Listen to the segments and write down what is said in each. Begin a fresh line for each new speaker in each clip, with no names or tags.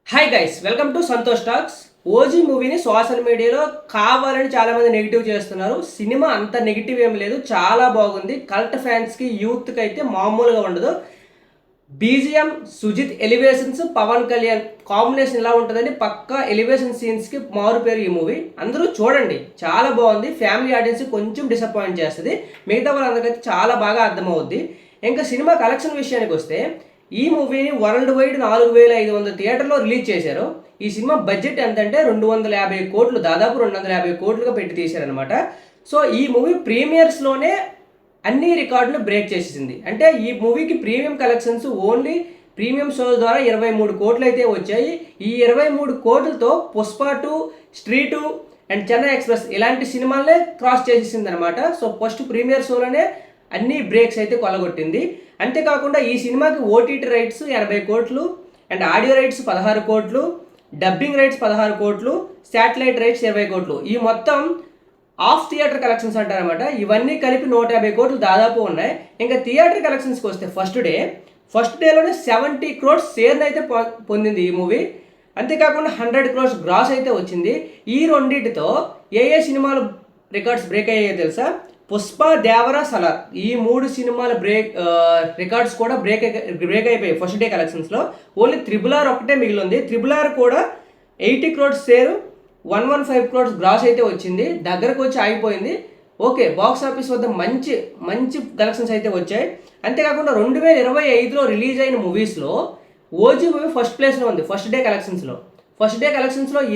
Hi guys, welcome to Santosh talks. OG మూవీని social మీడియాలో కావాలని చాలామంది నెగిటివ్ చేస్తున్నారు. సినిమా అంత నెగిటివ్ ఏమి లేదు, చాలా బాగుంది. కల్ట్ ఫ్యాన్స్కి, యూత్కి అయితే మామూలుగా ఉండదు. BGM, Sujeeth elevations, Pawan Kalyan combination ఎలా ఉంటుందని పక్కా ఎలివేషన్ సీన్స్కి మారు పేరు ఈ మూవీ. అందరూ చూడండి, చాలా బాగుంది. ఫ్యామిలీ ఆడియన్స్ కొంచెం డిసప్పాయింట్ చేస్తుంది, మిగతా వాళ్ళందరికైతే చాలా బాగా అర్థమవుద్ది. ఇంకా సినిమా కలెక్షన్ విషయానికి వస్తే ఈ మూవీని వరల్డ్ వైడ్ 4,500 థియేటర్లో రిలీజ్ చేశారు. ఈ సినిమా బడ్జెట్ ఎంతంటే 250 కోట్లు, దాదాపు 250 కోట్లుగా పెట్టి తీశారనమాట. సో ఈ మూవీ ప్రీమియర్స్లోనే అన్ని రికార్డులు బ్రేక్ చేసేసింది. అంటే ఈ మూవీకి premium collections only premium shows ద్వారా 23 కోట్లు అయితే వచ్చాయి. ఈ 23 కోట్లతో పుష్ప 2, స్త్రీ 2 అండ్ చెన్నై ఎక్స్ప్రెస్ ఇలాంటి సినిమాలనే క్రాస్ చేసేసింది అనమాట. సో ఫస్ట్ ప్రీమియర్ షోలోనే అన్ని బ్రేక్స్ అయితే కొలగొట్టింది. అంతేకాకుండా ఈ సినిమాకి ఓటీటీ రైట్స్ 80 కోట్లు అండ్ ఆడియో రైట్స్ 16 కోట్లు, డబ్బింగ్ రైట్స్ 16 కోట్లు, శాటిలైట్ రైట్స్ 20 కోట్లు. ఈ మొత్తం ఆఫ్ థియేటర్ కలెక్షన్స్ అంటారనమాట. ఇవన్నీ కలిపి 150 కోట్లు దాదాపు ఉన్నాయి. ఇంకా థియేటర్ కలెక్షన్స్కి వస్తే ఫస్ట్ డేలోనే 70 క్రోర్స్ షేర్ని అయితే పొందింది ఈ మూవీ. అంతేకాకుండా 100 క్రోర్స్ గ్రాస్ అయితే వచ్చింది. ఈ రెండింటితో ఏ సినిమాలు రికార్డ్స్ బ్రేక్ అయ్యాయో తెలుసా? పుష్ప, దేవర, సలార్ ఈ 3 సినిమాల రికార్డ్స్ కూడా బ్రేక్ అయిపోయాయి ఫస్ట్ డే కలెక్షన్స్లో. ఓన్లీ RRR ఒకటే మిగిలింది. RRR కూడా 80 క్రోర్స్ షేర్, 115 క్రోర్స్ గ్రాస్ అయితే వచ్చింది. దగ్గరకు వచ్చి ఆగిపోయింది. ఓకే, బాక్స్ ఆఫీస్ వద్ద మంచి మంచి కలెక్షన్స్ అయితే వచ్చాయి. అంతేకాకుండా 2025లో రిలీజ్ అయిన మూవీస్లో ఓజీ మూవీ ఫస్ట్ ప్లేస్లో ఉంది ఫస్ట్ డే కలెక్షన్స్లో.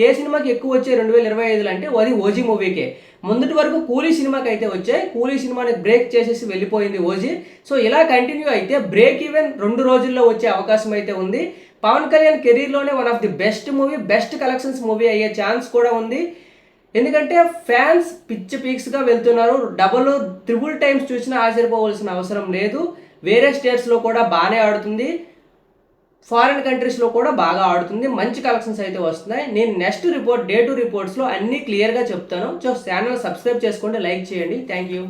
ఏ సినిమాకి ఎక్కువ వచ్చాయి 2025లో అంటే అది ఓజీ మూవీకే. ముందటి వరకు కూలీ సినిమాకి అయితే వచ్చాయి. కూలీ సినిమాని బ్రేక్ చేసేసి వెళ్ళిపోయింది ఓజీ. సో ఇలా కంటిన్యూ అయితే బ్రేక్ ఈవెన్ 2 రోజుల్లో వచ్చే అవకాశం అయితే ఉంది. పవన్ కళ్యాణ్ కెరీర్లోనే one of the best collections movie అయ్యే ఛాన్స్ కూడా ఉంది. ఎందుకంటే ఫ్యాన్స్ పీక్స్గా వెళ్తున్నారు. డబుల్, ట్రిపుల్ టైమ్స్ చూసినా ఆశ్చర్యపోవాల్సిన అవసరం లేదు. వేరే స్టేట్స్లో కూడా బాగానే ఆడుతుంది, ఫారిన్ కంట్రీస్లో కూడా బాగా ఆడుతుంది. మంచి కలెక్షన్స్ అయితే వస్తున్నాయి. నేను నెక్స్ట్ డే 2 రిపోర్ట్స్లో అన్నీ క్లియర్గా చెప్తాను. సో ఛానల్ సబ్స్క్రైబ్ చేసుకోండి, లైక్ చేయండి. Thank you.